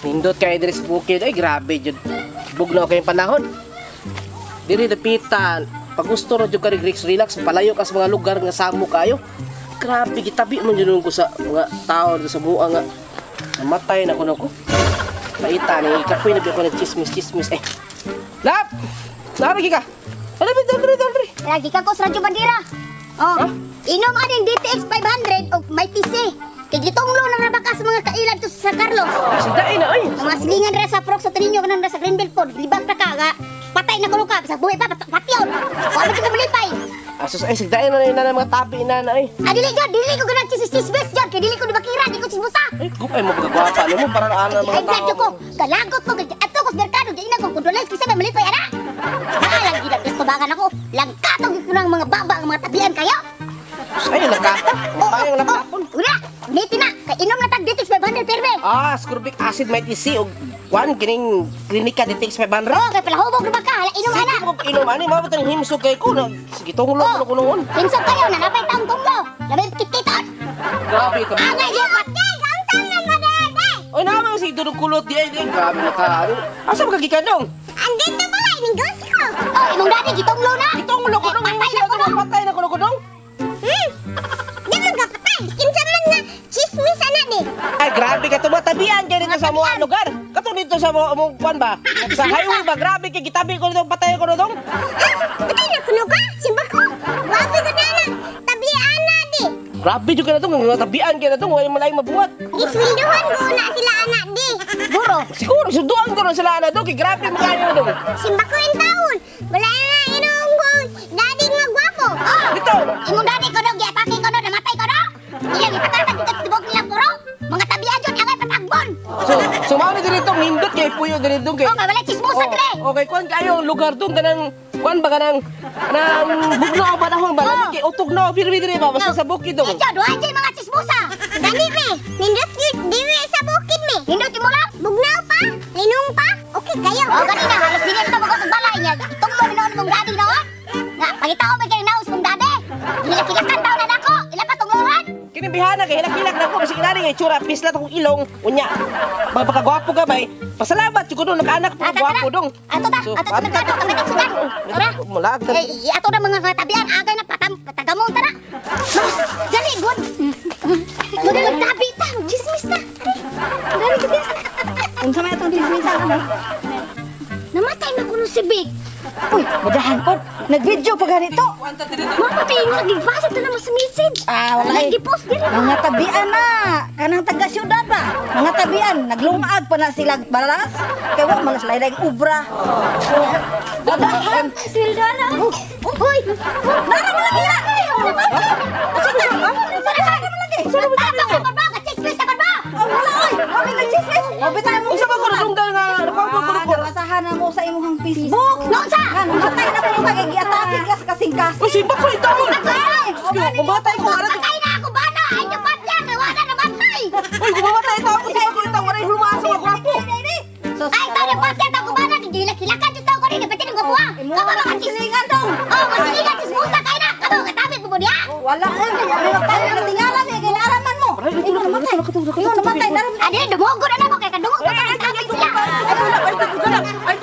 Nindot kayo diri sa bukid. Ay, grabe jud. Bugnaw kayong panahon. Diri dapitan. Pag gusto ro jud ka relax, palayo ka sa mga lugar nga samo kayo. Grabe, gitabi man jud ko sa mga tao sa buang nga. Namatay na ko nako. Paita ni kapoy na ko ng chismis. Lap! Naragi ka. Dali. Lagi ka ko sa Radyo Bandera. Oh, inom ading DTX 500 o may PC. Kaya gitonglo na nabaka sa mga kailad to sa Carlos. Sidain na ay. Ang mga silingan rin sa Prox sa Trinyo ka nang sa Greenbelt po. Libang na ka nga. Patay na kulo ka. Sa buhay pa, patyon. Wala ka malipay. Asus ay sigdain na ng mga tabi na ay. Dili ko ganang chismis dyan. Kaya dili ko dibakira, di ko chismusa. Ay, gupay mo pagkagwapa mo para na mga Ay, tao. ko. Galagot ko. Ato ko sa merkado. Di na ko kondolens kasi may malipay, ana. Halang gila. Gusto bagan ako. Langkatong ko ng mga baba, mga tabian kayo. Ay, nakata. Parang nakapon. Una, niti na. Kainom na tag DTX 500 perme. Ascorbic acid may TC og one kining klinika DTX 500. Oh, kay pala hubog na baka. Inom Sige ana. mo inom ani mo batang himsog kay ko na sige tunglo ko noon. Himsog kayo na napay taong tunglo. Labi kititon. Grabe ka. Angay yo patay. Ang tanan mo dede. Oy naman si durog kulot di ay grabe na ka. Asa ba gikan dong? Andito pala ining gusto ko. Oh, imong dadi gitunglo na. Tunglo ko dong Patay na ko dong. patay na ko dong. Di man ka patay. Kinsa man nga chismis ana di. Ay grabe ka tumatabian kay dito sa mga lugar. Kato dito sa mong kwan ba? Sa highway ba grabe kay gitabi ko dong patay ko dong. Patay na kuno ka. Simba ko. Wabi ko na lang. Tabi ana di. Grabe jud ka na dong tabian kay na dong way malay mabuhat. Iswilduhan ko na sila ana di. Guro. Siguro suduan ko na sila na dong kay grabe mo kayo dong. Simba ko yung taon. Wala nga inong ko. Daddy nga gwapo. Oh. Dito. Imong daddy ko dong giatake ko dong namatay ko dong. Ilang ipatatag dito sa tibok nilang puro. Mga tabian dyan angay patagbon. So mao diri tong hindot kay puyo diri dong kay. Oh, wala chismosa dire. Okay, kwan kayo lugar dong kanang kwan ba kanang bugno ang panahon ba kay utog no pirmi diri ba basta sa bukid dong. Ikaw, duha dyan mga chismosa. Dali me. Nindot diri sa bukid me. Nindot mo lang. Bugnaw pa. Ninong pa. Okay kayo. Oh, ganina. Halos dili ito mga sa balay niya. Itong mo binoon mong daddy noon. Nga, pangitaw mo kayo naus mong daddy. Hilak-hilakan daw na nako. Ila pa tungluhan. Kini bihana kay hilak-hilak na ko kasi inani nga itsura pislat akong ilong unya. Magpakagwapo ka bay. Pasalamat jud ko dong nakaanak mo gwapo dong. Ato ta, ato sa merkado kami tagsugan. Ora. Mulag. Eh, ato na mga katabian agay na patagamon ta na. Dali good. Magtabi ta, chismis ta. Dali kita. Unsa may atong chismis ta? Namatay na kuno si Big. Uy, madahan po. Nag-video pa ganito. Mamatay na nagbasa ta naman sa message. Wala eh. Nag-post diri. Mga tabian na. Kanang taga-syudad ba? Mga tabian. Naglungag pa na sila balas. Kaya wala man sila yung ubra. Madahan. Silda na. Uy. Nara mo lagi na. Sige na. Nara mo lagi. Sino mo tayo ka ba? Chismis ka ba? Wala oy. Wala nag-chismis. Mabitay mo. Usa ba ko dong dal nga Nabasahan na mo sa imong Facebook. Nosa. Namatay na ko kag-atake ka sa kasing-kasing. Uy, simba ko ito. Kumatay ko ara. Patay na ako ba na? Ay, dapat yan. Wala na matay. Uy, kumatay ito ako simba ko ito ara hulumaso ang gwapo. Ay, tayo dapat yan ako ba na? Gilak-gilakan yung tao ko rin. Dapat yan ang gwapo. Kaba mga chismisan dong. Oh, masilingan chismusa kayo na. Kaba mga tabit mo niya. Wala eh. Wala tayo natingalan eh. Kailangan mo. Ikaw namatay. Ikaw namatay. Ano yun? Dumugo na ako. Kaya kadungog pa ka. Tabit sila. Ay,